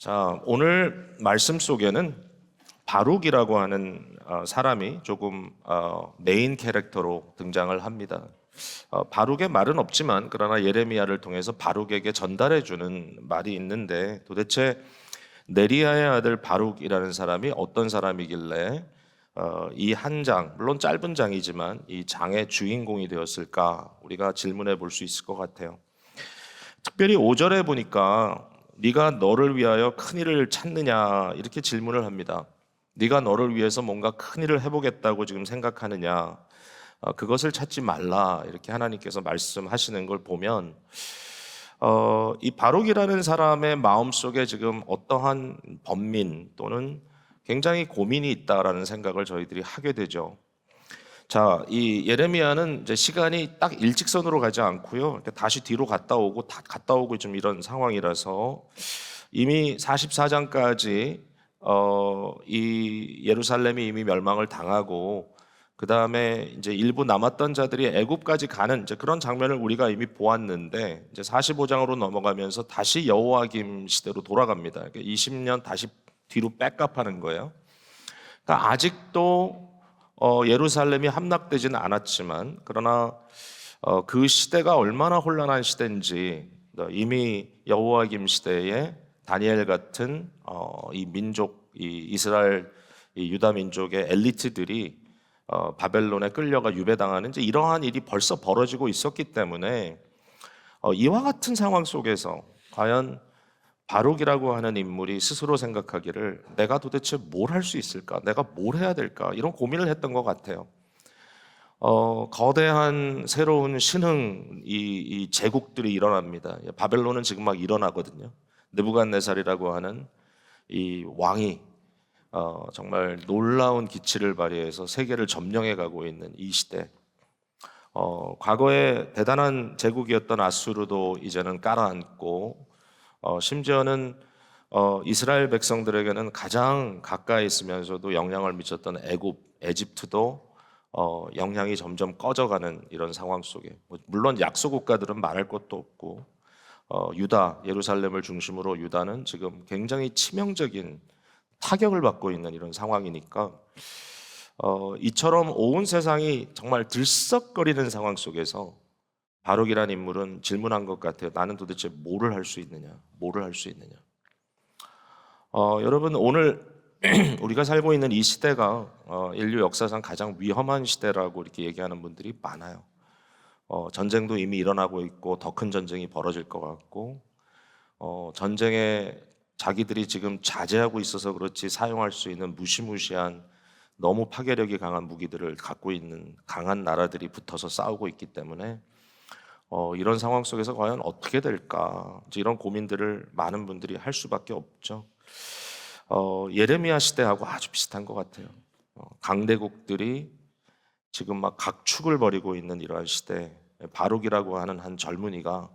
자, 오늘 말씀 속에는 바룩이라고 하는 사람이 조금 메인 캐릭터로 등장을 합니다. 바룩의 말은 없지만 그러나 예레미야를 통해서 바룩에게 전달해 주는 말이 있는데, 도대체 네리야의 아들 바룩이라는 사람이 어떤 사람이길래 이 한 장, 물론 짧은 장이지만 이 장의 주인공이 되었을까, 우리가 질문해 볼 수 있을 것 같아요. 특별히 5절에 보니까 네가 너를 위하여 큰 일을 찾느냐 이렇게 질문을 합니다. 네가 너를 위해서 뭔가 큰 일을 해보겠다고 지금 생각하느냐, 그것을 찾지 말라 이렇게 하나님께서 말씀하시는 걸 보면 이 바룩이라는 사람의 마음속에 지금 어떠한 번민 또는 굉장히 고민이 있다라는 생각을 저희들이 하게 되죠. 자, 이 예레미야는 이제 시간이 딱 일직선으로 가지 않고요, 이렇게 다시 뒤로 갔다 오고 갔다 오고 좀 이런 상황이라서 이미 44장까지 이 예루살렘이 이미 멸망을 당하고 그 다음에 이제 일부 남았던 자들이 애굽까지 가는 이제 그런 장면을 우리가 이미 보았는데, 이제 45장으로 넘어가면서 다시 여호와김 시대로 돌아갑니다. 그러니까 20년 다시 뒤로 백업하는 거예요. 그러니까 아직도 예루살렘이 함락되지는 않았지만, 그러나 그 시대가 얼마나 혼란한 시대인지 이미 여호와김 시대에 다니엘 같은 이 민족, 이 이스라엘, 이 유다 민족의 엘리트들이 바벨론에 끌려가 유배당하는 이제 이러한 일이 벌써 벌어지고 있었기 때문에 이와 같은 상황 속에서 과연 바룩이라고 하는 인물이 스스로 생각하기를 내가 도대체 뭘 할 수 있을까? 내가 뭘 해야 될까? 이런 고민을 했던 것 같아요. 거대한 새로운 신흥 이 제국들이 일어납니다. 바벨론은 지금 막 일어나거든요. 느부갓네살이라고 하는 이 왕이 정말 놀라운 기치를 발휘해서 세계를 점령해 가고 있는 이 시대. 과거에 대단한 제국이었던 아수르도 이제는 깔아앉고, 심지어는 이스라엘 백성들에게는 가장 가까이 있으면서도 영향을 미쳤던 애굽, 에집트도 영향이 점점 꺼져가는 이런 상황 속에, 물론 약소 국가들은 말할 것도 없고, 유다, 예루살렘을 중심으로 유다는 지금 굉장히 치명적인 타격을 받고 있는 이런 상황이니까 이처럼 온 세상이 정말 들썩거리는 상황 속에서 바룩이라는 인물은 질문한 것 같아요. 나는 도대체 뭐를 할 수 있느냐? 뭐를 할 수 있느냐? 여러분, 오늘 우리가 살고 있는 이 시대가 인류 역사상 가장 위험한 시대라고 이렇게 얘기하는 분들이 많아요. 전쟁도 이미 일어나고 있고 더 큰 전쟁이 벌어질 것 같고, 전쟁에 자기들이 지금 자제하고 있어서 그렇지 사용할 수 있는 무시무시한 너무 파괴력이 강한 무기들을 갖고 있는 강한 나라들이 붙어서 싸우고 있기 때문에 이런 상황 속에서 과연 어떻게 될까, 이런 고민들을 많은 분들이 할 수밖에 없죠. 예레미야 시대하고 아주 비슷한 것 같아요. 강대국들이 지금 막 각축을 벌이고 있는 이러한 시대, 바룩이라고 하는 한 젊은이가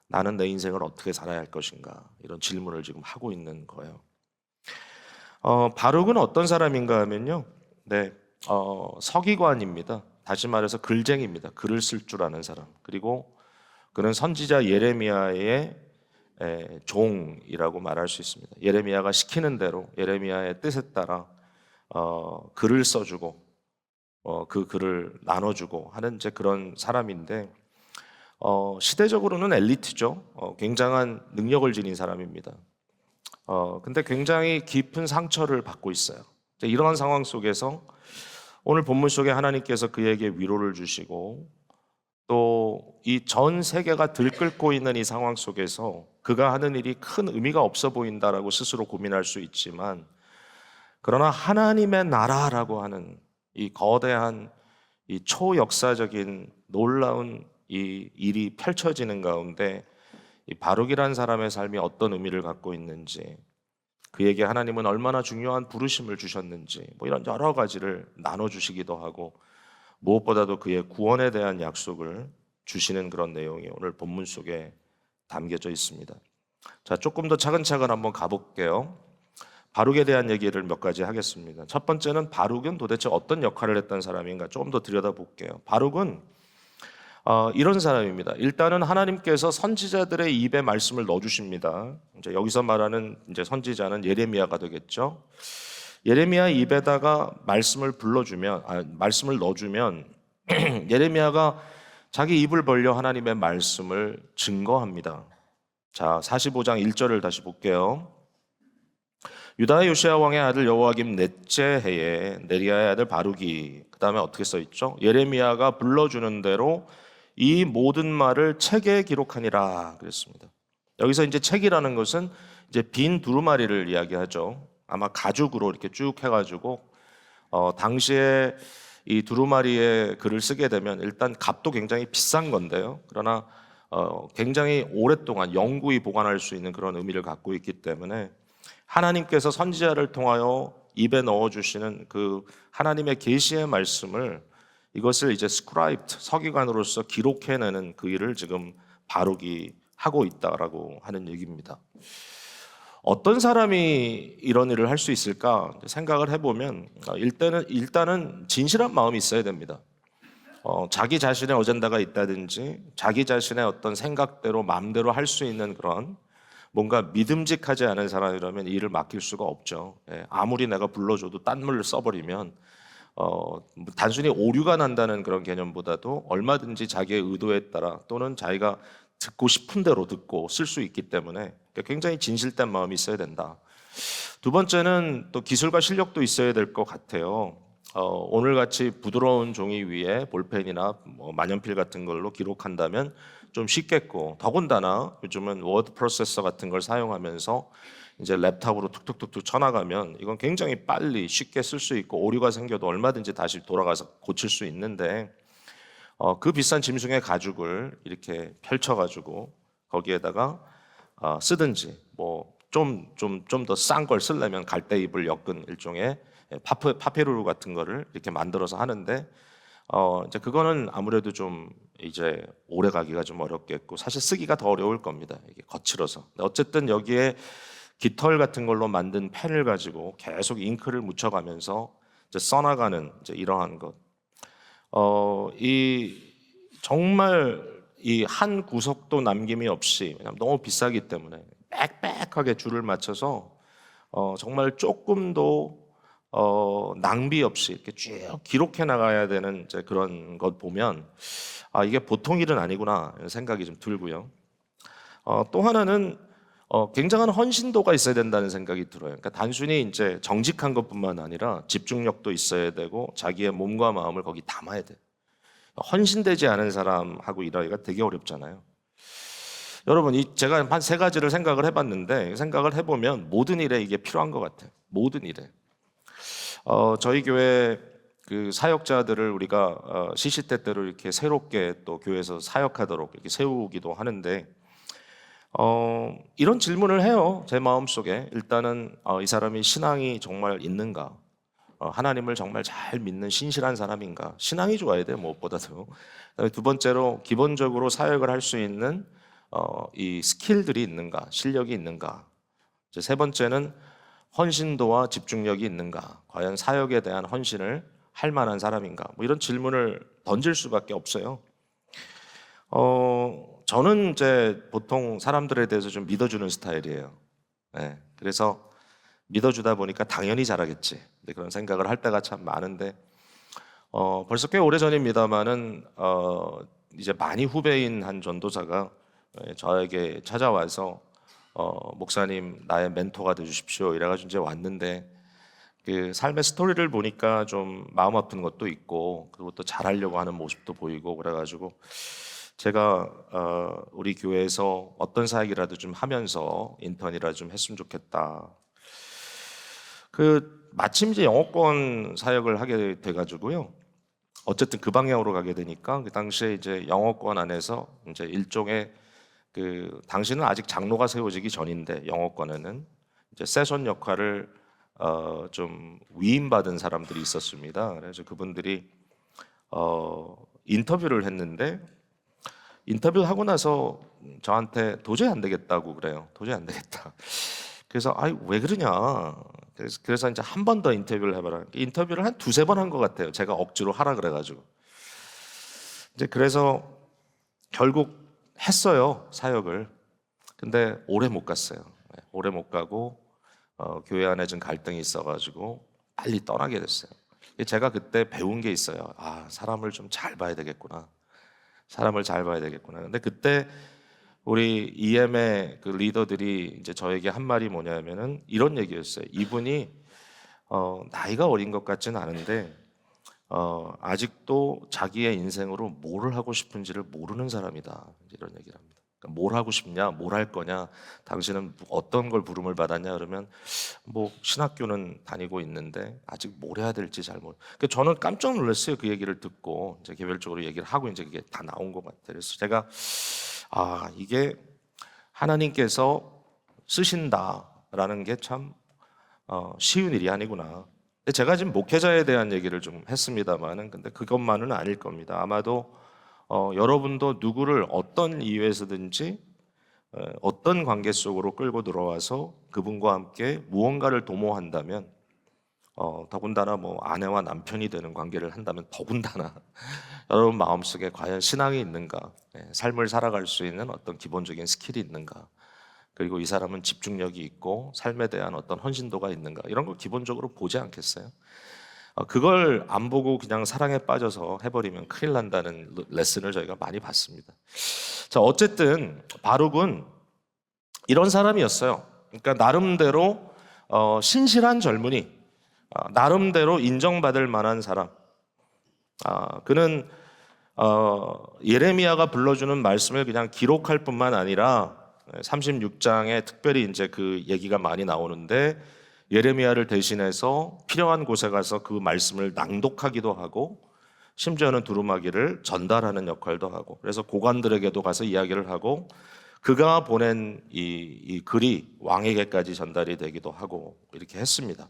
나는 내 인생을 어떻게 살아야 할 것인가, 이런 질문을 지금 하고 있는 거예요. 바룩은 어떤 사람인가 하면요, 서기관입니다. 다시 말해서 글쟁이입니다. 글을 쓸 줄 아는 사람. 그리고 그는 선지자 예레미야의 종이라고 말할 수 있습니다. 예레미야가 시키는 대로 예레미야의 뜻에 따라 글을 써주고 그 글을 나눠주고 하는 이제 그런 사람인데, 시대적으로는 엘리트죠. 굉장한 능력을 지닌 사람입니다. 근데 굉장히 깊은 상처를 받고 있어요. 이러한 상황 속에서 오늘 본문 속에 하나님께서 그에게 위로를 주시고, 또 이 전 세계가 들끓고 있는 이 상황 속에서 그가 하는 일이 큰 의미가 없어 보인다라고 스스로 고민할 수 있지만, 그러나 하나님의 나라라고 하는 이 거대한 이 초역사적인 놀라운 이 일이 펼쳐지는 가운데 이 바룩이라는 사람의 삶이 어떤 의미를 갖고 있는지, 그에게 하나님은 얼마나 중요한 부르심을 주셨는지, 이런 여러 가지를 나눠주시기도 하고, 무엇보다도 그의 구원에 대한 약속을 주시는 그런 내용이 오늘 본문 속에 담겨져 있습니다. 자, 조금 더 차근차근 한번 가볼게요. 바룩에 대한 얘기를 몇 가지 하겠습니다. 첫 번째는 바룩은 도대체 어떤 역할을 했던 사람인가 조금 더 들여다볼게요. 바룩은 이런 사람입니다. 일단은 하나님께서 선지자들의 입에 말씀을 넣어주십니다. 이제 여기서 말하는 이제 선지자는 예레미야가 되겠죠. 예레미야 입에다가 말씀을 넣어주면 예레미야가 자기 입을 벌려 하나님의 말씀을 증거합니다. 자, 45장 1절을 다시 볼게요. 유다의 요시야 왕의 아들 여호와김 넷째 해에 네리야의 아들 바룩이, 그 다음에 어떻게 써 있죠? 예레미야가 불러주는 대로 이 모든 말을 책에 기록하니라 그랬습니다. 여기서 이제 책이라는 것은 이제 빈 두루마리를 이야기하죠. 아마 가죽으로 이렇게 쭉 해가지고 당시에 이 두루마리에 글을 쓰게 되면 일단 값도 굉장히 비싼 건데요. 그러나 굉장히 오랫동안 영구히 보관할 수 있는 그런 의미를 갖고 있기 때문에 하나님께서 선지자를 통하여 입에 넣어주시는 그 하나님의 계시의 말씀을, 이것을 이제 스크라이브드, 서기관으로서 기록해내는 그 일을 지금 바룩이 하고 있다라고 하는 얘기입니다. 어떤 사람이 이런 일을 할 수 있을까 생각을 해보면 일단은 진실한 마음이 있어야 됩니다. 자기 자신의 어젠다가 있다든지 자기 자신의 어떤 생각대로 마음대로 할 수 있는 그런 뭔가 믿음직하지 않은 사람이라면 일을 맡길 수가 없죠. 아무리 내가 불러줘도 딴 물을 써버리면 단순히 오류가 난다는 그런 개념보다도 얼마든지 자기의 의도에 따라 또는 자기가 듣고 싶은 대로 듣고 쓸 수 있기 때문에 굉장히 진실된 마음이 있어야 된다. 두 번째는 또 기술과 실력도 있어야 될 것 같아요. 오늘같이 부드러운 종이 위에 볼펜이나 만년필 같은 걸로 기록한다면 좀 쉽겠고, 더군다나 요즘은 워드 프로세서 같은 걸 사용하면서 이제 랩탑으로 툭툭툭툭 쳐나가면 이건 굉장히 빨리 쉽게 쓸 수 있고 오류가 생겨도 얼마든지 다시 돌아가서 고칠 수 있는데 그 비싼 짐승의 가죽을 이렇게 펼쳐가지고 거기에다가 쓰든지 좀 더 싼 걸 쓰려면 갈대잎을 엮은 일종의 파페루루 같은 거를 이렇게 만들어서 하는데 이제 그거는 아무래도 좀 이제 오래 가기가 좀 어렵겠고 사실 쓰기가 더 어려울 겁니다. 이게 거칠어서. 어쨌든 여기에 깃털 같은 걸로 만든 펜을 가지고 계속 잉크를 묻혀가면서 이제 써나가는 이제 이러한 것. 이 정말 이 한 구석도 남김이 없이, 왜냐하면 너무 비싸기 때문에 빽빽하게 줄을 맞춰서 정말 조금도 낭비 없이 이렇게 쭉 기록해 나가야 되는 이제 그런 것 보면 이게 보통 일은 아니구나 생각이 좀 들고요. 또 하나는 굉장한 헌신도가 있어야 된다는 생각이 들어요. 그러니까 단순히 이제 정직한 것뿐만 아니라 집중력도 있어야 되고 자기의 몸과 마음을 거기 담아야 돼. 헌신되지 않은 사람하고 일하기가 되게 어렵잖아요. 여러분, 제가 한 세 가지를 생각을 해봤는데 생각을 해보면 모든 일에 이게 필요한 것 같아요. 모든 일에. 저희 교회 그 사역자들을 우리가 시시때때로 이렇게 새롭게 또 교회에서 사역하도록 이렇게 세우기도 하는데 이런 질문을 해요. 제 마음속에 일단은 이 사람이 신앙이 정말 있는가? 하나님을 정말 잘 믿는 신실한 사람인가? 신앙이 좋아야 돼요, 무엇보다도. 그다음에 두 번째로 기본적으로 사역을 할 수 있는 이 스킬들이 있는가? 실력이 있는가? 이제 세 번째는 헌신도와 집중력이 있는가? 과연 사역에 대한 헌신을 할 만한 사람인가? 이런 질문을 던질 수밖에 없어요. 저는 이제 보통 사람들에 대해서 좀 믿어주는 스타일이에요. 네, 그래서 믿어주다 보니까 당연히 잘하겠지. 그런 생각을 할 때가 참 많은데 벌써 꽤 오래 전입니다만은 이제 많이 후배인 한 전도사가 저에게 찾아와서 목사님 나의 멘토가 되주십시오 이래가지고 이제 왔는데 그 삶의 스토리를 보니까 좀 마음 아픈 것도 있고 그리고 또 잘하려고 하는 모습도 보이고 그래가지고 제가 우리 교회에서 어떤 사역이라도 좀 하면서 인턴이라 좀 했으면 좋겠다. 마침 이제 영어권 사역을 하게 돼가지고요. 어쨌든 그 방향으로 가게 되니까 그 당시에 이제 영어권 안에서 이제 일종의 당시는 아직 장로가 세워지기 전인데 영어권에는 이제 세션 역할을 좀 위임받은 사람들이 있었습니다. 그래서 그분들이 인터뷰를 했는데 인터뷰를 하고 나서 저한테 도저히 안 되겠다고 그래요. 도저히 안 되겠다. 그래서 왜 그러냐. 그래서 이제 한 번 더 인터뷰를 해봐라. 인터뷰를 한 두세 번 한 것 같아요. 제가 억지로 하라 그래가지고. 이제 그래서 결국 했어요, 사역을. 근데 오래 못 갔어요. 오래 못 가고 교회 안에 좀 갈등이 있어가지고 빨리 떠나게 됐어요. 제가 그때 배운 게 있어요. 아, 사람을 좀 잘 봐야 되겠구나. 사람을 잘 봐야 되겠구나. 근데 그때 우리 EM의 그 리더들이 이제 저에게 한 말이 뭐냐면은 이런 얘기였어요. 이분이 나이가 어린 것 같지는 않은데 아직도 자기의 인생으로 뭘 하고 싶은지를 모르는 사람이다. 이런 얘기를 합니다. 그러니까 뭘 하고 싶냐, 뭘 할 거냐, 당신은 어떤 걸 부름을 받았냐 그러면 뭐 신학교는 다니고 있는데 아직 뭘 해야 될지 잘 모르. 그러니까 저는 깜짝 놀랐어요. 그 얘기를 듣고 이제 개별적으로 얘기를 하고 이제 그게 다 나온 것 같아요. 그래서 제가 이게 하나님께서 쓰신다라는 게 참 쉬운 일이 아니구나. 근데 제가 지금 목회자에 대한 얘기를 좀 했습니다만은 근데 그것만은 아닐 겁니다. 아마도 여러분도 누구를 어떤 이유에서든지 어떤 관계 속으로 끌고 들어와서 그분과 함께 무언가를 도모한다면 더군다나 뭐 아내와 남편이 되는 관계를 한다면 더군다나 여러분 마음속에 과연 신앙이 있는가, 삶을 살아갈 수 있는 어떤 기본적인 스킬이 있는가, 그리고 이 사람은 집중력이 있고 삶에 대한 어떤 헌신도가 있는가 이런 걸 기본적으로 보지 않겠어요? 그걸 안 보고 그냥 사랑에 빠져서 해버리면 큰일 난다는 레슨을 저희가 많이 받습니다. 자, 어쨌든 바룩은 이런 사람이었어요. 그러니까 나름대로 신실한 젊은이, 나름대로 인정받을 만한 사람. 그는 예레미야가 불러주는 말씀을 그냥 기록할 뿐만 아니라 36장에 특별히 이제 그 얘기가 많이 나오는데 예레미야를 대신해서 필요한 곳에 가서 그 말씀을 낭독하기도 하고 심지어는 두루마기를 전달하는 역할도 하고 그래서 고관들에게도 가서 이야기를 하고 그가 보낸 이 글이 왕에게까지 전달이 되기도 하고 이렇게 했습니다.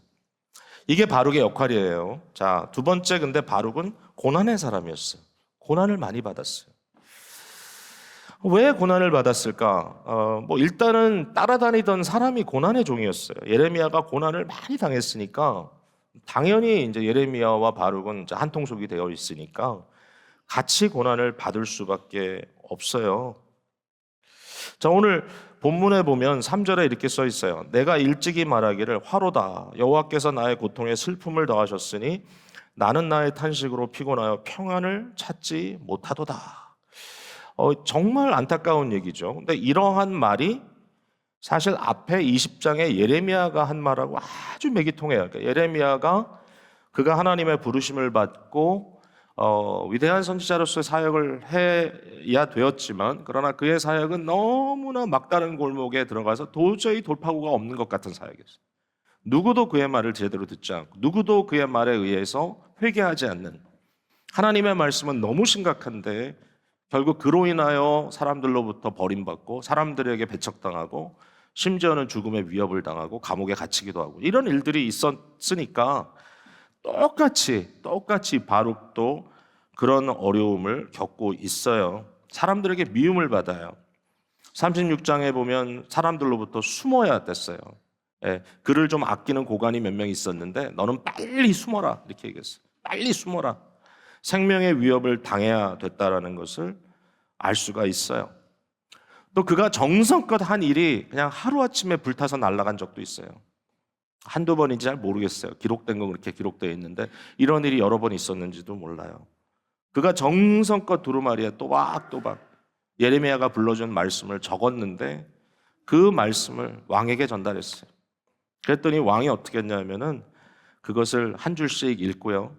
이게 바룩의 역할이에요. 자, 두 번째 근데 바룩은 고난의 사람이었어요. 고난을 많이 받았어요. 왜 고난을 받았을까? 뭐 일단은 따라다니던 사람이 고난의 종이었어요. 예레미야가 고난을 많이 당했으니까 당연히 이제 예레미야와 바룩은 이제 한통속이 되어 있으니까 같이 고난을 받을 수밖에 없어요. 자, 오늘 본문에 보면 3절에 이렇게 써 있어요. 내가 일찍이 말하기를 화로다. 여호와께서 나의 고통에 슬픔을 더하셨으니 나는 나의 탄식으로 피곤하여 평안을 찾지 못하도다. 정말 안타까운 얘기죠. 근데 이러한 말이 사실 앞에 20장에 예레미야가 한 말하고 아주 맥이 통해요. 그러니까 예레미야가 그가 하나님의 부르심을 받고 위대한 선지자로서의 사역을 해야 되었지만 그러나 그의 사역은 너무나 막다른 골목에 들어가서 도저히 돌파구가 없는 것 같은 사역이었어요. 누구도 그의 말을 제대로 듣지 않고 누구도 그의 말에 의해서 회개하지 않는 하나님의 말씀은 너무 심각한데 결국 그로 인하여 사람들로부터 버림받고 사람들에게 배척당하고 심지어는 죽음의 위협을 당하고 감옥에 갇히기도 하고 이런 일들이 있었으니까 똑같이 바룩도 그런 어려움을 겪고 있어요. 사람들에게 미움을 받아요. 36장에 보면 사람들로부터 숨어야 됐어요. 그를 좀 아끼는 고관이 몇 명 있었는데 너는 빨리 숨어라 이렇게 얘기했어요. 빨리 숨어라. 생명의 위협을 당해야 됐다라는 것을 알 수가 있어요. 또 그가 정성껏 한 일이 그냥 하루아침에 불타서 날아간 적도 있어요. 한두 번인지 잘 모르겠어요. 기록된 건 그렇게 기록되어 있는데 이런 일이 여러 번 있었는지도 몰라요. 그가 정성껏 두루마리에 또박또박 예레미야가 불러준 말씀을 적었는데 그 말씀을 왕에게 전달했어요. 그랬더니 왕이 어떻게 했냐면은 그것을 한 줄씩 읽고요.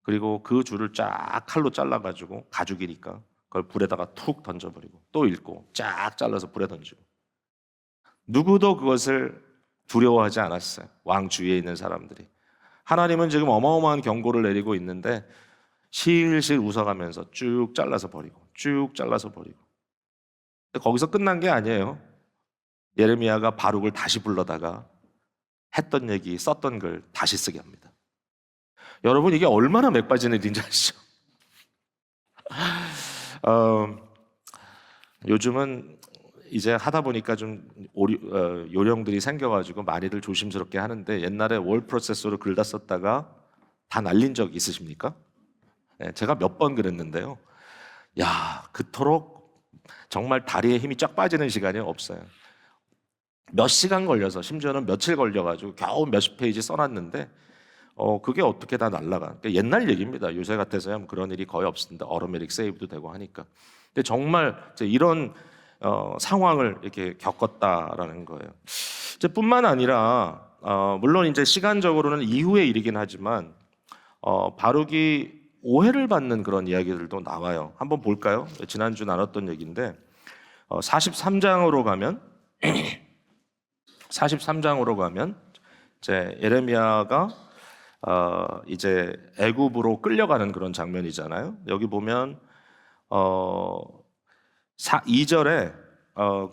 그리고 그 줄을 쫙 칼로 잘라가지고 가죽이니까 그걸 불에다가 툭 던져버리고 또 읽고 쫙 잘라서 불에 던지고 누구도 그것을 두려워하지 않았어요. 왕 주위에 있는 사람들이. 하나님은 지금 어마어마한 경고를 내리고 있는데 실실 웃어가면서 쭉 잘라서 버리고 쭉 잘라서 버리고 거기서 끝난 게 아니에요. 예레미야가 바룩을 다시 불러다가 했던 얘기 썼던 글 다시 쓰게 합니다. 여러분 이게 얼마나 맥빠지는 일인지 아시죠? 요즘은 이제 하다 보니까 좀 요령들이 생겨가지고 많이들 조심스럽게 하는데 옛날에 월 프로세서로 글 다 썼다가 다 날린 적 있으십니까? 제가 몇 번 그랬는데요. 야, 그토록 정말 다리에 힘이 쫙 빠지는 시간이 없어요. 몇 시간 걸려서 심지어는 며칠 걸려가지고 겨우 몇십 페이지 써놨는데 그게 어떻게 다 날라가. 그러니까 옛날 얘기입니다. 요새 같아서야 그런 일이 거의 없습니다. 어로매틱 세이브도 되고 하니까. 근데 정말 이런 상황을 이렇게 겪었다라는 거예요. 뿐만 아니라 물론 이제 시간적으로는 이후의 일이긴 하지만 바룩이 오해를 받는 그런 이야기들도 나와요. 한번 볼까요? 지난주 나눴던 얘기인데 43장으로 가면 43장으로 가면 이제 예레미야가 이제 애굽으로 끌려가는 그런 장면이잖아요. 여기 보면 2절에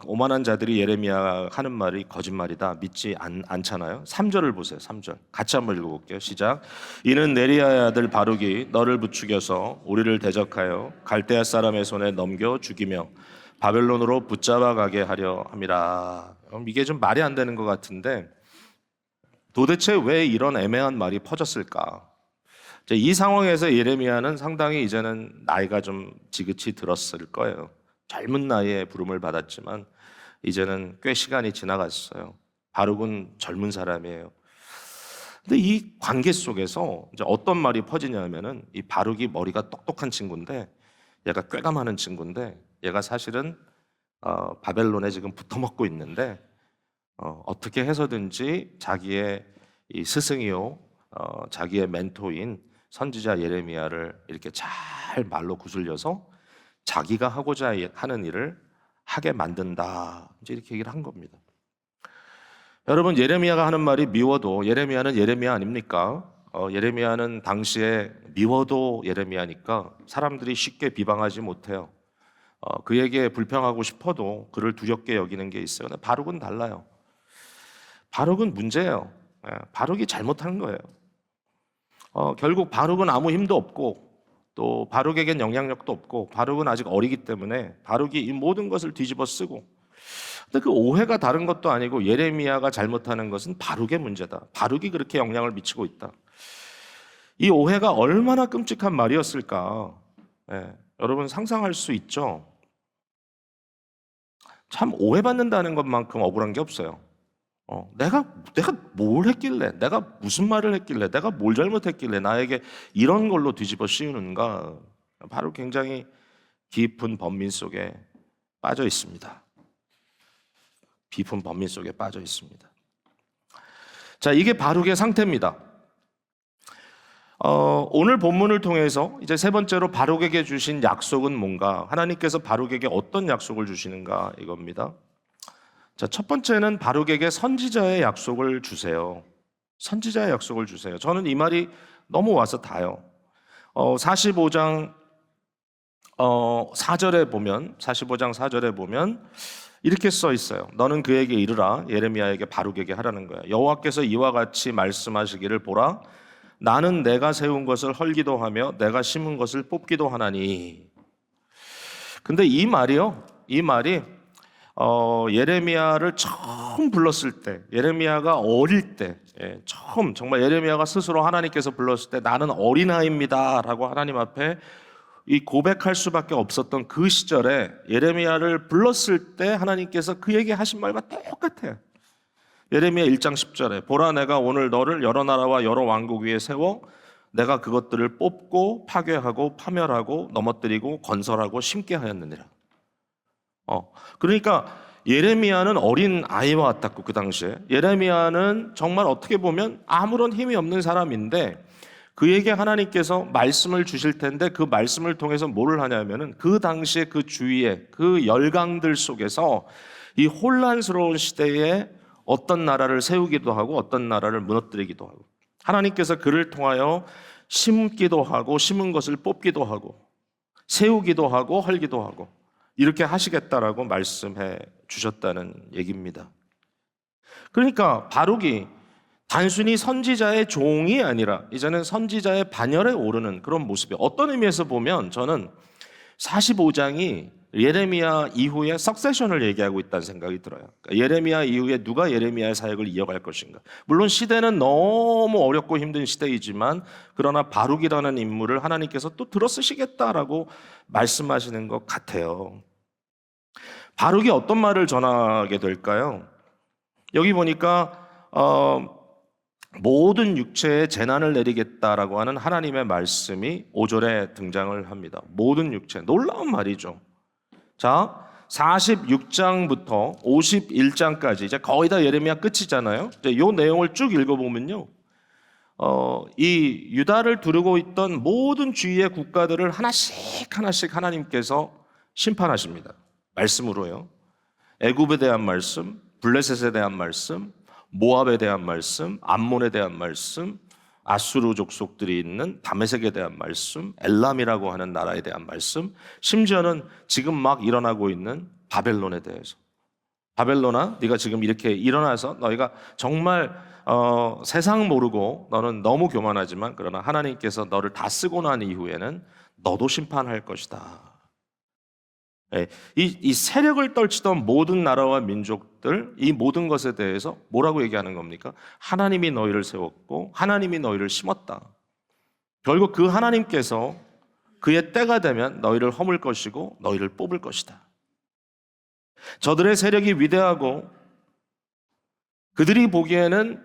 오만한 자들이 예레미야 하는 말이 거짓말이다 믿지 않잖아요. 3절을 보세요. 3절 같이 한번 읽어볼게요. 시작. 이는 네리야의 아들 바룩이 너를 부추겨서 우리를 대적하여 갈대아 사람의 손에 넘겨 죽이며 바벨론으로 붙잡아 가게 하려 함이라. 이게 좀 말이 안 되는 것 같은데 도대체 왜 이런 애매한 말이 퍼졌을까? 이 상황에서 예레미야는 상당히 이제는 나이가 좀 지긋이 들었을 거예요. 젊은 나이에 부름을 받았지만 이제는 꽤 시간이 지나갔어요. 바룩은 젊은 사람이에요. 근데 이 관계 속에서 이제 어떤 말이 퍼지냐면은 이 바룩이 머리가 똑똑한 친구인데 얘가 꾀감하는 친구인데 얘가 사실은 바벨론에 지금 붙어먹고 있는데 어떻게 해서든지 자기의 이 스승이요 자기의 멘토인 선지자 예레미야를 이렇게 잘 말로 구슬려서 자기가 하고자 하는 일을 하게 만든다. 이제 이렇게 얘기를 한 겁니다. 여러분 예레미야가 하는 말이 미워도 예레미야는 예레미야 아닙니까? 예레미야는 당시에 미워도 예레미야니까 사람들이 쉽게 비방하지 못해요. 그에게 불평하고 싶어도 그를 두렵게 여기는 게 있어요. 근데 바룩은 달라요. 바룩은 문제예요. 바룩이 잘못한 거예요. 결국 바룩은 아무 힘도 없고 또 바룩에겐 영향력도 없고 바룩은 아직 어리기 때문에 바룩이 이 모든 것을 뒤집어 쓰고 근데 그 오해가 다른 것도 아니고 예레미야가 잘못하는 것은 바룩의 문제다. 바룩이 그렇게 영향을 미치고 있다. 이 오해가 얼마나 끔찍한 말이었을까? 여러분 상상할 수 있죠? 참 오해받는다는 것만큼 억울한 게 없어요. 내가 뭘 했길래, 내가 무슨 말을 했길래, 내가 뭘 잘못했길래 나에게 이런 걸로 뒤집어 씌우는가? 바로 굉장히 깊은 번민 속에 빠져 있습니다. 깊은 번민 속에 빠져 있습니다. 자, 이게 바룩의 상태입니다. 오늘 본문을 통해서 이제 세 번째로 바룩에게 주신 약속은 뭔가? 하나님께서 바룩에게 어떤 약속을 주시는가 이겁니다. 자, 첫 번째는 바룩에게 선지자의 약속을 주세요. 선지자의 약속을 주세요. 저는 이 말이 너무 와서 닿아요. 45장 4절에 보면 45장 4절에 보면 이렇게 써 있어요. 너는 그에게 이르라. 예레미야에게 바룩에게 하라는 거예요. 여호와께서 이와 같이 말씀하시기를 보라. 나는 내가 세운 것을 헐기도 하며 내가 심은 것을 뽑기도 하나니. 근데 이 말이요. 이 말이 예레미야를 처음 불렀을 때, 예레미야가 어릴 때, 처음 정말 예레미야가 스스로 하나님께서 불렀을 때 나는 어린아이입니다라고 하나님 앞에 이 고백할 수밖에 없었던 그 시절에 예레미야를 불렀을 때 하나님께서 그에게 하신 말과 똑같아요. 예레미야 1장 10절에 보라 내가 오늘 너를 여러 나라와 여러 왕국 위에 세워 내가 그것들을 뽑고 파괴하고 파멸하고 넘어뜨리고 건설하고 심게 하였느니라. 그러니까 예레미야는 어린 아이와 같았고 그 당시에 예레미야는 정말 어떻게 보면 아무런 힘이 없는 사람인데 그에게 하나님께서 말씀을 주실 텐데 그 말씀을 통해서 뭐를 하냐면은 그 당시에 그 주위에 그 열강들 속에서 이 혼란스러운 시대에 어떤 나라를 세우기도 하고 어떤 나라를 무너뜨리기도 하고 하나님께서 그를 통하여 심기도 하고 심은 것을 뽑기도 하고 세우기도 하고 헐기도 하고 이렇게 하시겠다라고 말씀해 주셨다는 얘기입니다. 그러니까 바룩이 단순히 선지자의 종이 아니라 이제는 선지자의 반열에 오르는 그런 모습이 어떤 의미에서 보면 저는 45장이 예레미야 이후에 석세션을 얘기하고 있다는 생각이 들어요. 그러니까 예레미야 이후에 누가 예레미야의 사역을 이어갈 것인가. 물론 시대는 너무 어렵고 힘든 시대이지만 그러나 바룩이라는 인물을 하나님께서 또 들어쓰시겠다라고 말씀하시는 것 같아요. 바룩이 어떤 말을 전하게 될까요? 여기 보니까 모든 육체에 재난을 내리겠다라고 하는 하나님의 말씀이 5절에 등장을 합니다. 모든 육체, 놀라운 말이죠. 자, 46장부터 51장까지 이제 거의 다 예레미야 끝이잖아요. 이제 이 내용을 쭉 읽어보면요, 이 유다를 두르고 있던 모든 주위의 국가들을 하나씩 하나씩 하나님께서 심판하십니다. 말씀으로요. 애굽에 대한 말씀, 블레셋에 대한 말씀, 모압에 대한 말씀, 암몬에 대한 말씀, 아수르 족속들이 있는 다메섹에 대한 말씀, 엘람이라고 하는 나라에 대한 말씀, 심지어는 지금 막 일어나고 있는 바벨론에 대해서. 바벨론아, 네가 지금 이렇게 일어나서 너희가 정말 세상 모르고 너는 너무 교만하지만 그러나 하나님께서 너를 다 쓰고 난 이후에는 너도 심판할 것이다. 예, 이 세력을 떨치던 모든 나라와 민족들, 이 모든 것에 대해서 뭐라고 얘기하는 겁니까? 하나님이 너희를 세웠고 하나님이 너희를 심었다. 결국 그 하나님께서 그의 때가 되면 너희를 허물 것이고 너희를 뽑을 것이다. 저들의 세력이 위대하고 그들이 보기에는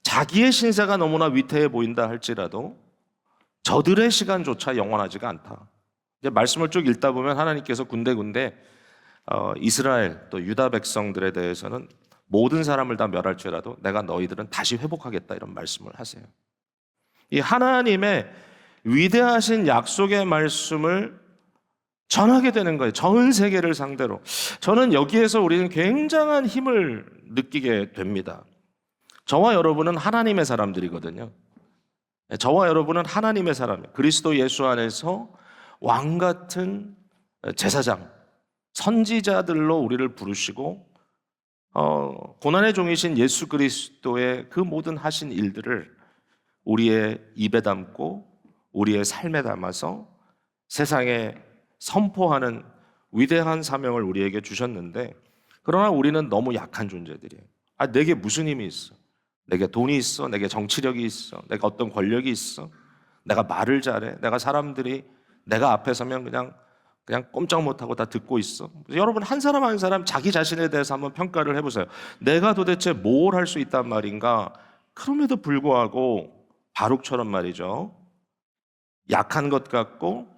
자기의 신세가 너무나 위태해 보인다 할지라도 저들의 시간조차 영원하지가 않다. 이제 말씀을 쭉 읽다 보면 하나님께서 군데군데 이스라엘 또 유다 백성들에 대해서는 모든 사람을 다 멸할지라도 내가 너희들은 다시 회복하겠다 이런 말씀을 하세요. 이 하나님의 위대하신 약속의 말씀을 전하게 되는 거예요. 전 세계를 상대로. 저는 여기에서 우리는 굉장한 힘을 느끼게 됩니다. 저와 여러분은 하나님의 사람들이거든요. 저와 여러분은 하나님의 사람, 그리스도 예수 안에서 왕 같은 제사장, 선지자들로 우리를 부르시고 고난의 종이신 예수 그리스도의 그 모든 하신 일들을 우리의 입에 담고 우리의 삶에 담아서 세상에 선포하는 위대한 사명을 우리에게 주셨는데, 그러나 우리는 너무 약한 존재들이에요. 내게 무슨 힘이 있어? 내게 돈이 있어? 내게 정치력이 있어? 내가 어떤 권력이 있어? 내가 말을 잘해? 내가 사람들이 내가 앞에 서면 그냥 꼼짝 못하고 다 듣고 있어? 여러분 한 사람 한 사람 자기 자신에 대해서 한번 평가를 해보세요. 내가 도대체 뭘 할 수 있단 말인가? 그럼에도 불구하고 바룩처럼 말이죠, 약한 것 같고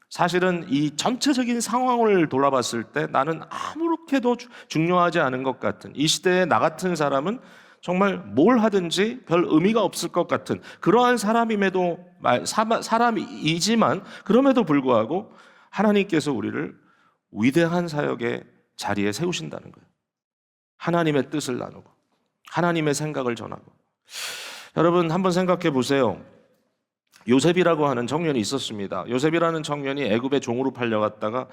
사실은 이 전체적인 상황을 돌아봤을 때 나는 아무렇게도 중요하지 않은 것 같은, 이 시대에 나 같은 사람은 정말 뭘 하든지 별 의미가 없을 것 같은 그러한 사람이지만 그럼에도 불구하고 하나님께서 우리를 위대한 사역의 자리에 세우신다는 거예요. 하나님의 뜻을 나누고 하나님의 생각을 전하고. 여러분 한번 생각해 보세요. 요셉이라고 하는 청년이 있었습니다. 요셉이라는 청년이 애굽의 종으로 팔려갔다가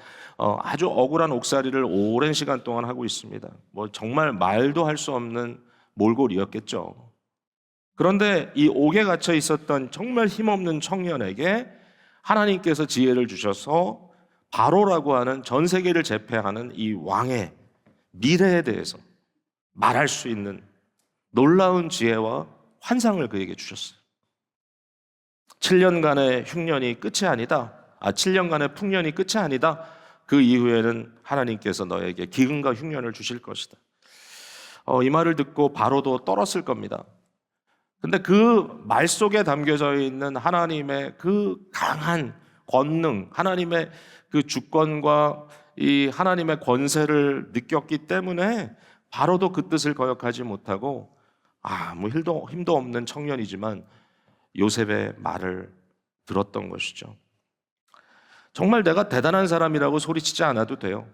아주 억울한 옥살이를 오랜 시간 동안 하고 있습니다. 정말 말도 할 수 없는 몰골이었겠죠. 그런데 이 옥에 갇혀 있었던 정말 힘없는 청년에게 하나님께서 지혜를 주셔서 바로라고 하는 전 세계를 제패하는 이 왕의 미래에 대해서 말할 수 있는 놀라운 지혜와 환상을 그에게 주셨어요. 7년간의 흉년이 끝이 아니다. 7년간의 풍년이 끝이 아니다. 그 이후에는 하나님께서 너에게 기근과 흉년을 주실 것이다. 이 말을 듣고 바로도 떨었을 겁니다. 근데 그 말 속에 담겨져 있는 하나님의 그 강한 권능, 하나님의 그 주권과 이 하나님의 권세를 느꼈기 때문에 바로도 그 뜻을 거역하지 못하고 아무 힘도 없는 청년이지만 요셉의 말을 들었던 것이죠. 정말 내가 대단한 사람이라고 소리치지 않아도 돼요.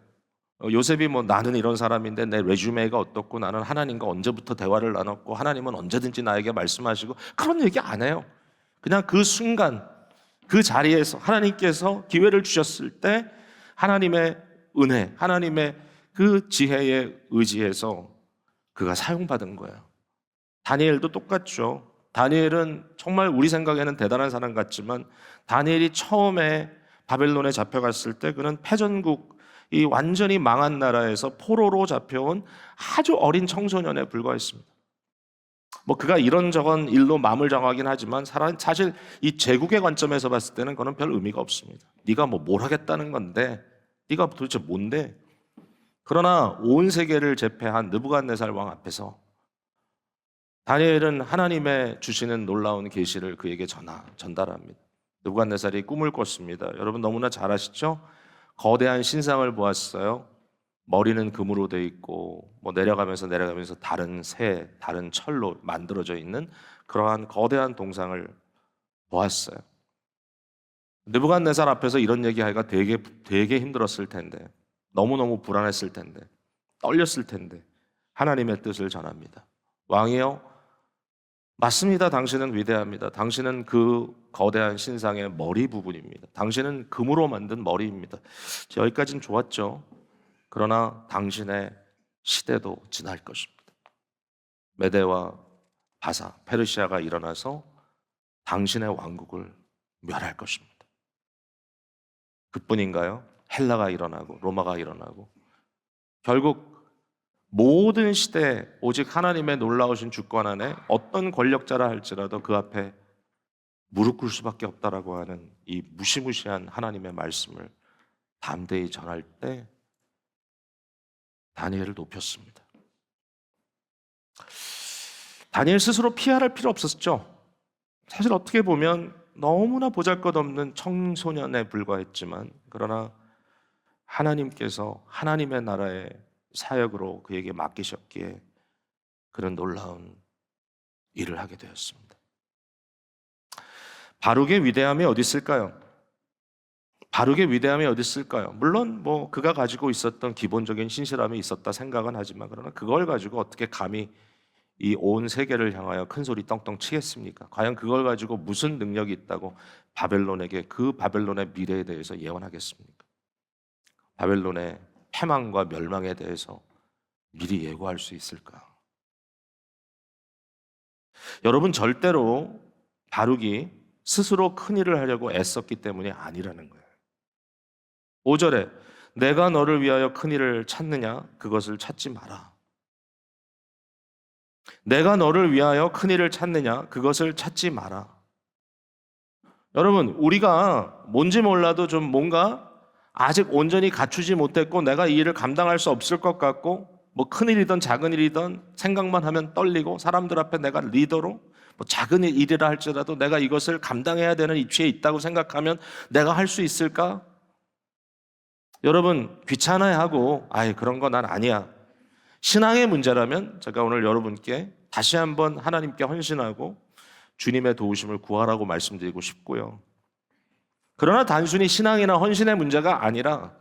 요셉이 나는 이런 사람인데 내 레주메가 어떻고 나는 하나님과 언제부터 대화를 나눴고 하나님은 언제든지 나에게 말씀하시고 그런 얘기 안 해요. 그냥 그 순간 그 자리에서 하나님께서 기회를 주셨을 때 하나님의 은혜, 하나님의 그 지혜에 의지해서 그가 사용받은 거예요. 다니엘도 똑같죠. 다니엘은 정말 우리 생각에는 대단한 사람 같지만 다니엘이 처음에 바벨론에 잡혀갔을 때 그는 패전국, 이 완전히 망한 나라에서 포로로 잡혀온 아주 어린 청소년에 불과했습니다. 그가 이런저런 일로 마음을 정하긴 하지만 사실 이 제국의 관점에서 봤을 때는 그건 별 의미가 없습니다. 네가 뭘 하겠다는 건데 네가 도대체 뭔데? 그러나 온 세계를 제패한 느부갓네살 왕 앞에서 다니엘은 하나님의 주시는 놀라운 계시를 그에게 전달합니다. 느부갓네살이 꿈을 꿨습니다. 여러분 너무나 잘 아시죠? 거대한 신상을 보았어요. 머리는 금으로 돼 있고 내려가면서 다른 새, 다른 철로 만들어져 있는 그러한 거대한 동상을 보았어요. 느부갓네살 앞에서 이런 얘기하기가 되게 힘들었을 텐데, 너무너무 불안했을 텐데, 떨렸을 텐데 하나님의 뜻을 전합니다. 왕이여, 맞습니다. 당신은 위대합니다. 당신은 그 거대한 신상의 머리 부분입니다. 당신은 금으로 만든 머리입니다. 여기까지는 좋았죠. 그러나 당신의 시대도 지날 것입니다. 메대와 바사, 페르시아가 일어나서 당신의 왕국을 멸할 것입니다. 그뿐인가요? 헬라가 일어나고 로마가 일어나고 결국 모든 시대에 오직 하나님의 놀라우신 주권 안에 어떤 권력자라 할지라도 그 앞에 무릎 꿇을 수밖에 없다라고 하는 이 무시무시한 하나님의 말씀을 담대히 전할 때 다니엘을 높였습니다. 다니엘 스스로 피할 필요 없었죠. 사실 어떻게 보면 너무나 보잘것없는 청소년에 불과했지만, 그러나 하나님께서 하나님의 나라의 사역으로 그에게 맡기셨기에 그런 놀라운 일을 하게 되었습니다. 바룩의 위대함이 어디 있을까요? 바룩의 위대함이 어디 있을까요? 물론 그가 가지고 있었던 기본적인 신실함이 있었다 생각은 하지만, 그러나 그걸 가지고 어떻게 감히 이 온 세계를 향하여 큰 소리 떵떵 치겠습니까? 과연 그걸 가지고 무슨 능력이 있다고 그 바벨론의 미래에 대해서 예언하겠습니까? 바벨론의 패망과 멸망에 대해서 미리 예고할 수 있을까? 여러분, 절대로 바룩이 스스로 큰 일을 하려고 애썼기 때문이 아니라는 거예요. 5절에 내가 너를 위하여 큰 일을 찾느냐? 그것을 찾지 마라. 내가 너를 위하여 큰 일을 찾느냐? 그것을 찾지 마라. 여러분, 우리가 뭔지 몰라도 좀 뭔가 아직 온전히 갖추지 못했고 내가 이 일을 감당할 수 없을 것 같고 큰 일이든 작은 일이든 생각만 하면 떨리고 사람들 앞에 내가 리더로 작은 일이라 할지라도 내가 이것을 감당해야 되는 위치에 있다고 생각하면 내가 할 수 있을까? 여러분, 귀찮아하고 그런 거 난 아니야. 신앙의 문제라면 제가 오늘 여러분께 다시 한번 하나님께 헌신하고 주님의 도우심을 구하라고 말씀드리고 싶고요. 그러나 단순히 신앙이나 헌신의 문제가 아니라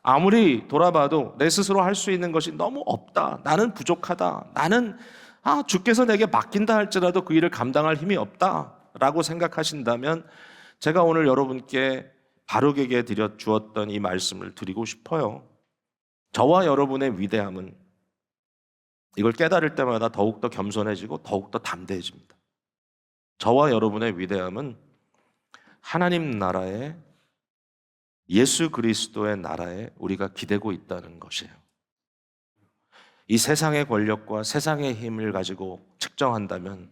아무리 돌아봐도 내 스스로 할 수 있는 것이 너무 없다. 나는 부족하다. 나는 주께서 내게 맡긴다 할지라도 그 일을 감당할 힘이 없다라고 생각하신다면 제가 오늘 여러분께 바룩에게 주었던 이 말씀을 드리고 싶어요. 저와 여러분의 위대함은 이걸 깨달을 때마다 더욱더 겸손해지고 더욱더 담대해집니다. 저와 여러분의 위대함은 하나님 나라의 예수 그리스도의 나라에 우리가 기대고 있다는 것이에요. 이 세상의 권력과 세상의 힘을 가지고 측정한다면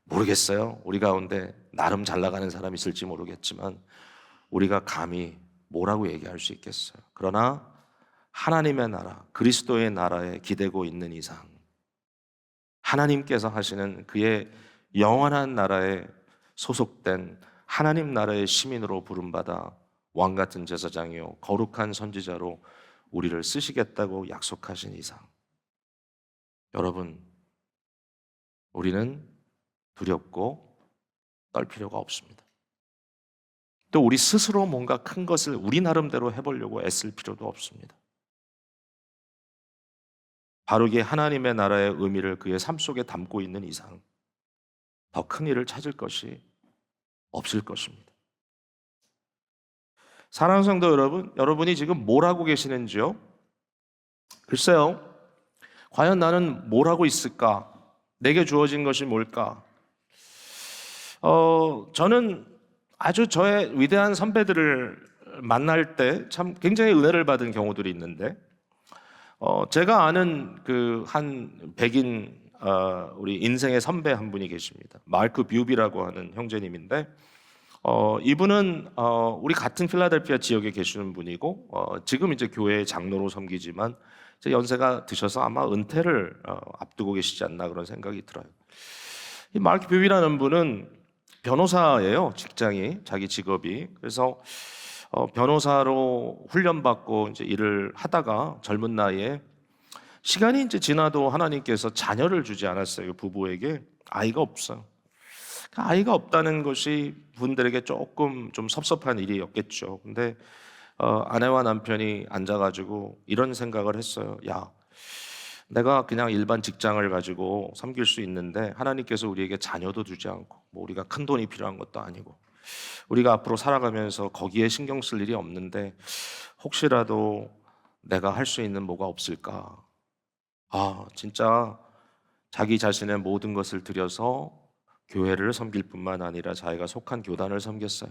모르겠어요. 우리 가운데 나름 잘 나가는 사람이 있을지 모르겠지만 우리가 감히 뭐라고 얘기할 수 있겠어요. 그러나 하나님의 나라, 그리스도의 나라에 기대고 있는 이상 하나님께서 하시는 그의 영원한 나라에 소속된 하나님 나라의 시민으로 부름받아 왕같은 제사장이요 거룩한 선지자로 우리를 쓰시겠다고 약속하신 이상 여러분, 우리는 두렵고 떨 필요가 없습니다. 또 우리 스스로 뭔가 큰 것을 우리 나름대로 해보려고 애쓸 필요도 없습니다. 바룩이 하나님의 나라의 의미를 그의 삶 속에 담고 있는 이상 더 큰 일을 찾을 것이 없을 것입니다. 사랑하는 성도 여러분, 여러분이 지금 뭘 하고 계시는지요? 글쎄요, 과연 나는 뭘 하고 있을까? 내게 주어진 것이 뭘까? 저는 아주 저의 위대한 선배들을 만날 때 참 굉장히 은혜를 받은 경우들이 있는데, 제가 아는 한 백인 우리 인생의 선배 한 분이 계십니다. 마크 뷰비라고 하는 형제님인데, 이분은 우리 같은 필라델피아 지역에 계시는 분이고 지금 이제 교회의 장로로 섬기지만 이제 연세가 드셔서 아마 은퇴를 앞두고 계시지 않나 그런 생각이 들어요. 이 마크 뷰이라는 분은 변호사예요. 직장이, 자기 직업이. 그래서 변호사로 훈련받고 이제 일을 하다가 젊은 나이에 시간이 이제 지나도 하나님께서 자녀를 주지 않았어요. 부부에게 아이가 없어요. 아이가 없다는 것이 분들에게 조금 좀 섭섭한 일이었겠죠. 근데 아내와 남편이 앉아가지고 이런 생각을 했어요. 야, 내가 그냥 일반 직장을 가지고 섬길 수 있는데 하나님께서 우리에게 자녀도 주지 않고 뭐 우리가 큰 돈이 필요한 것도 아니고 우리가 앞으로 살아가면서 거기에 신경 쓸 일이 없는데 혹시라도 내가 할 수 있는 뭐가 없을까? 아, 진짜 자기 자신의 모든 것을 들여서 교회를 섬길 뿐만 아니라 자기가 속한 교단을 섬겼어요.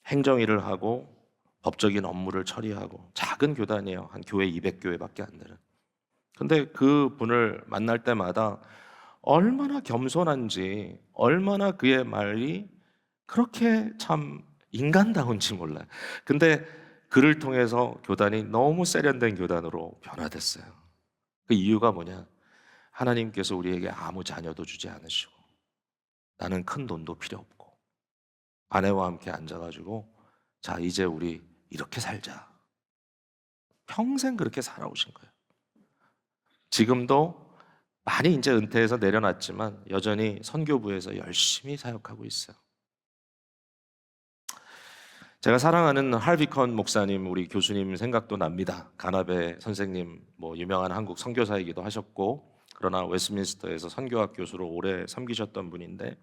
행정일을 하고 법적인 업무를 처리하고 작은 교단이에요. 한 교회 200교회밖에 안 되는. 근데 그 분을 만날 때마다 얼마나 겸손한지, 얼마나 그의 말이 그렇게 참 인간다운지 몰라요. 근데 그를 통해서 교단이 너무 세련된 교단으로 변화됐어요. 그 이유가 뭐냐? 하나님께서 우리에게 아무 자녀도 주지 않으시고 나는 큰 돈도 필요 없고 아내와 함께 앉아가지고 자 이제 우리 이렇게 살자. 평생 그렇게 살아오신 거예요. 지금도 많이 이제 은퇴해서 내려놨지만 여전히 선교부에서 열심히 사역하고 있어요. 제가 사랑하는 할비컨 목사님, 우리 교수님 생각도 납니다. 가나베 선생님, 뭐 유명한 한국 선교사이기도 하셨고, 그러나 웨스민스터에서 선교학 교수로 오래 섬기셨던 분인데,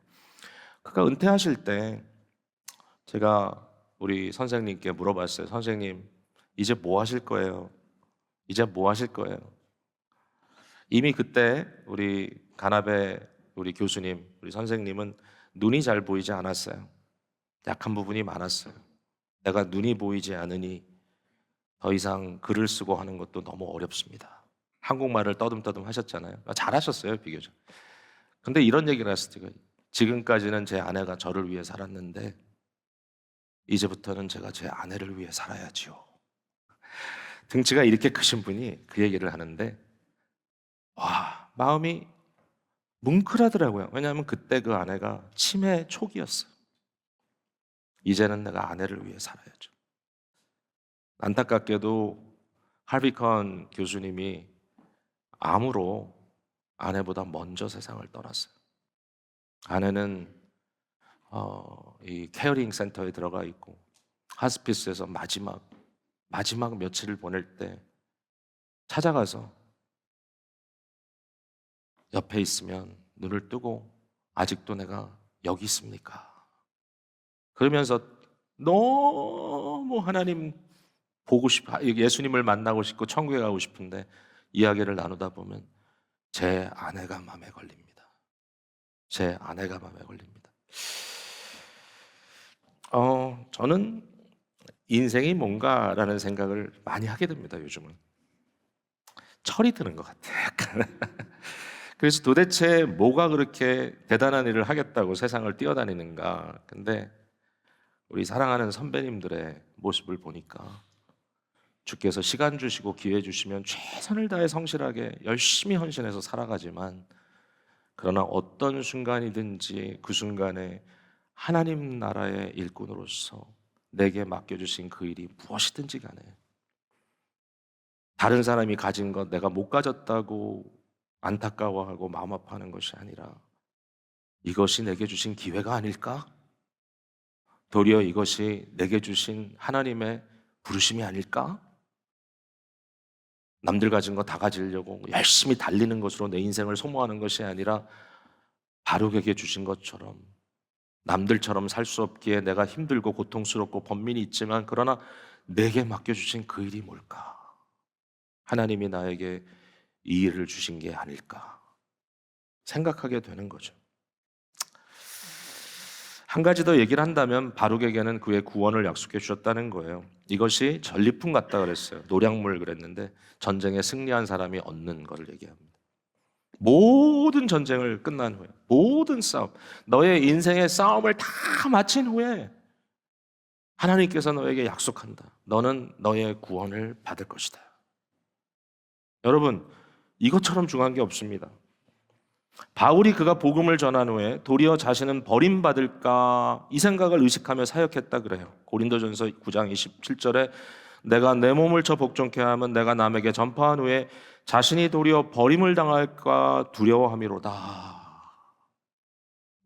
그가 은퇴하실 때 제가 우리 선생님께 물어봤어요. 선생님, 이제 뭐 하실 거예요? 이제 뭐 하실 거예요? 이미 그때 우리 가나베 우리 교수님, 우리 선생님은 눈이 잘 보이지 않았어요. 약한 부분이 많았어요. 내가 눈이 보이지 않으니 더 이상 글을 쓰고 하는 것도 너무 어렵습니다. 한국말을 떠듬떠듬 하셨잖아요. 잘하셨어요, 비교적. 근데 이런 얘기를 했을 때가 지금까지는 제 아내가 저를 위해 살았는데 이제부터는 제가 제 아내를 위해 살아야지요. 등치가 이렇게 크신 분이 그 얘기를 하는데 와, 마음이 뭉클하더라고요. 왜냐하면 그때 그 아내가 치매 초기였어요. 이제는 내가 아내를 위해 살아야죠. 안타깝게도 할비컨 교수님이 암으로 아내보다 먼저 세상을 떠났어요. 아내는 이 케어링 센터에 들어가 있고 하스피스에서 마지막 며칠을 보낼 때 찾아가서 옆에 있으면 눈을 뜨고 아직도 내가 여기 있습니까? 그러면서 너무 하나님 보고 싶어, 예수님을 만나고 싶고 천국에 가고 싶은데 이야기를 나누다 보면 제 아내가 마음에 걸립니다. 제 아내가 마음에 걸립니다. 저는 인생이 뭔가라는 생각을 많이 하게 됩니다, 요즘은. 철이 드는 것 같아요. 그래서 도대체 뭐가 그렇게 대단한 일을 하겠다고 세상을 뛰어다니는가. 근데 우리 사랑하는 선배님들의 모습을 보니까 주께서 시간 주시고 기회 주시면 최선을 다해 성실하게 열심히 헌신해서 살아가지만 그러나 어떤 순간이든지 그 순간에 하나님 나라의 일꾼으로서 내게 맡겨주신 그 일이 무엇이든지 간에 다른 사람이 가진 것 내가 못 가졌다고 안타까워하고 마음 아파하는 것이 아니라 이것이 내게 주신 기회가 아닐까? 도리어 이것이 내게 주신 하나님의 부르심이 아닐까? 남들 가진 거 다 가지려고 열심히 달리는 것으로 내 인생을 소모하는 것이 아니라 바룩에게 주신 것처럼 남들처럼 살 수 없기에 내가 힘들고 고통스럽고 번민이 있지만 그러나 내게 맡겨주신 그 일이 뭘까? 하나님이 나에게 이 일을 주신 게 아닐까 생각하게 되는 거죠. 한 가지 더 얘기를 한다면 바룩에게는 그의 구원을 약속해 주셨다는 거예요. 이것이 전리품 같다 그랬어요. 노량물 그랬는데 전쟁에 승리한 사람이 얻는 것을 얘기합니다. 모든 전쟁을 끝난 후에 모든 싸움, 너의 인생의 싸움을 다 마친 후에 하나님께서 너에게 약속한다. 너는 너의 구원을 받을 것이다. 여러분, 이것처럼 중요한 게 없습니다. 바울이 그가 복음을 전한 후에 도리어 자신은 버림받을까 이 생각을 의식하며 사역했다 그래요. 고린도전서 9장 27절에 내가 내 몸을 쳐 복종케 하면 내가 남에게 전파한 후에 자신이 도리어 버림을 당할까 두려워함이로다.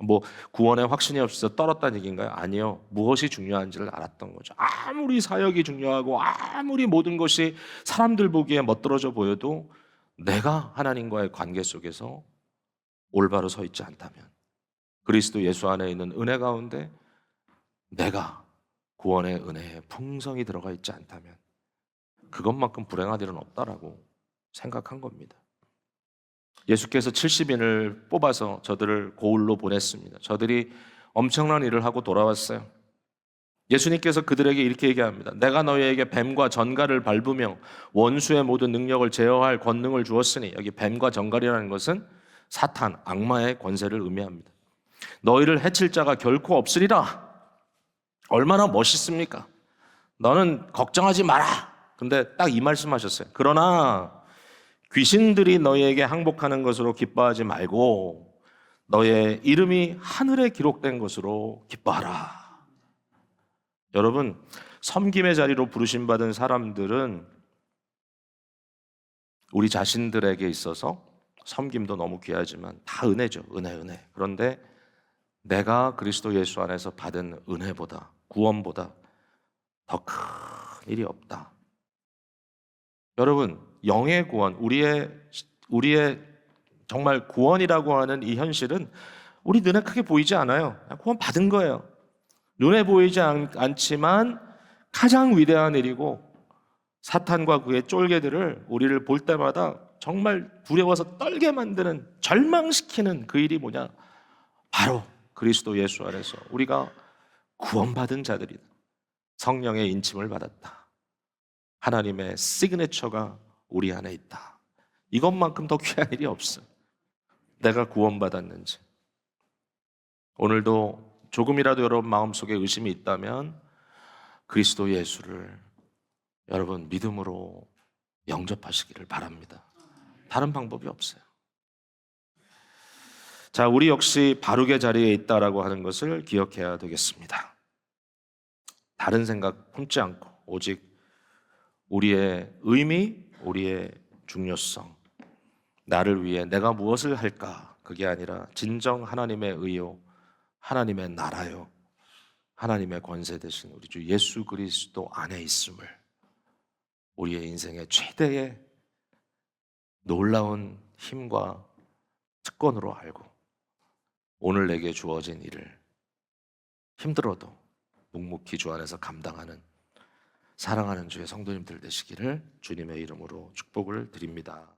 뭐 구원에 확신이 없어서 떨었다는 얘기인가요? 아니요. 무엇이 중요한지를 알았던 거죠. 아무리 사역이 중요하고 아무리 모든 것이 사람들 보기에 멋들어져 보여도 내가 하나님과의 관계 속에서 올바로 서 있지 않다면, 그리스도 예수 안에 있는 은혜 가운데 내가 구원의 은혜에 풍성히 들어가 있지 않다면 그것만큼 불행한 일은 없다라고 생각한 겁니다. 예수께서 70인을 뽑아서 저들을 고을로 보냈습니다. 저들이 엄청난 일을 하고 돌아왔어요. 예수님께서 그들에게 이렇게 얘기합니다. 내가 너희에게 뱀과 전갈을 밟으며 원수의 모든 능력을 제어할 권능을 주었으니, 여기 뱀과 전갈이라는 것은 사탄, 악마의 권세를 의미합니다. 너희를 해칠 자가 결코 없으리라. 얼마나 멋있습니까? 너는 걱정하지 마라. 근데 딱 이 말씀하셨어요. 그러나 귀신들이 너희에게 항복하는 것으로 기뻐하지 말고 너의 이름이 하늘에 기록된 것으로 기뻐하라. 여러분, 섬김의 자리로 부르심받은 사람들은 우리 자신들에게 있어서 섬김도 너무 귀하지만 다 은혜죠. 은혜. 그런데 내가 그리스도 예수 안에서 받은 은혜보다, 구원보다 더 큰 일이 없다. 여러분, 영의 구원, 우리의 정말 구원이라고 하는 이 현실은 우리 눈에 크게 보이지 않아요. 구원 받은 거예요. 눈에 보이지 않지만 가장 위대한 일이고, 사탄과 그의 쫄개들을 우리를 볼 때마다 정말 두려워서 떨게 만드는, 절망시키는 그 일이 뭐냐? 바로 그리스도 예수 안에서 우리가 구원받은 자들이다. 성령의 인침을 받았다. 하나님의 시그니처가 우리 안에 있다. 이것만큼 더 귀한 일이 없어요. 내가 구원받았는지. 오늘도 조금이라도 여러분 마음속에 의심이 있다면 그리스도 예수를 여러분 믿음으로 영접하시기를 바랍니다. 다른 방법이 없어요. 자, 우리 역시 바룩의 자리에 있다라고 하는 것을 기억해야 되겠습니다. 다른 생각 품지 않고 오직 우리의 의미, 우리의 중요성, 나를 위해 내가 무엇을 할까, 그게 아니라 진정 하나님의 의요, 하나님의 나라요, 하나님의 권세 되신 우리 주 예수 그리스도 안에 있음을 우리의 인생의 최대의 놀라운 힘과 특권으로 알고 오늘 내게 주어진 일을 힘들어도 묵묵히 주 안에서 감당하는 사랑하는 주의 성도님들 되시기를 주님의 이름으로 축복을 드립니다.